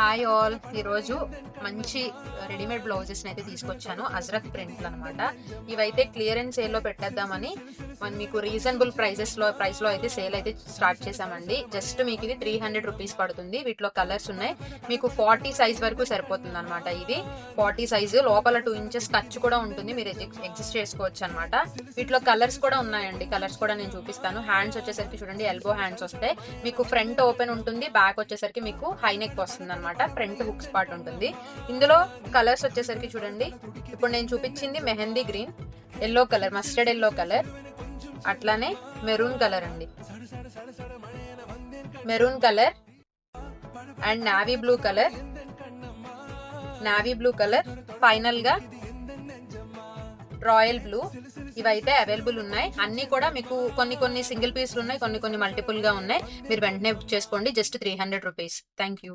Hi all, ఈరోజు మంచి readymade blouses అయితే తీసుకొచ్చాను. అజ్రక్ ప్రింట్లు అనమాట. ఇవైతే క్లియరెన్స్ సేల్లో పెట్టేద్దామని మీకు రీజనబుల్ ప్రైస్లో అయితే సేల్ అయితే స్టార్ట్ చేసామండి. జస్ట్ మీకు ఇది 300 రూపీస్ పడుతుంది. వీటిలో కలర్స్ ఉన్నాయి. మీకు 40 సైజ్ వరకు సరిపోతుంది అనమాట. ఇది 40 సైజు, లోపల 2 ఇంచెస్ ఖర్చు కూడా ఉంటుంది. మీరు అడ్జస్ట్ చేసుకోవచ్చు అనమాట. వీటిలో కలర్స్ కూడా ఉన్నాయండి. కలర్స్ కూడా నేను చూపిస్తాను. హ్యాండ్స్ వచ్చేసరికి చూడండి, ఎల్బో హ్యాండ్స్ వస్తాయి. మీకు ఫ్రంట్ ఓపెన్ ఉంటుంది, బ్యాక్ వచ్చేసరికి మీకు హై నెక్ వస్తుంది అనమాట. ఫ్రంట్ హుక్స్ పార్ట్ ఉంటుంది. ఇందులో కలర్స్ వచ్చేసరికి చూడండి, ఇప్పుడు నేను చూపించింది mehndi green, yellow colour, mustard yellow colour, అట్లానే మెరూన్ కలర్ అండి, maroon colour and navy blue colour, final గా రాయల్ బ్లూ. ఇవైతే అవైలబుల్ ఉన్నాయి. అన్ని కూడా మీకు కొన్ని సింగిల్ పీస్లు ఉన్నాయి, కొన్ని మల్టిపుల్ గా ఉన్నాయి. మీరు వెంటనే బుక్ చేసుకోండి. Just 300 rupees. Thank you.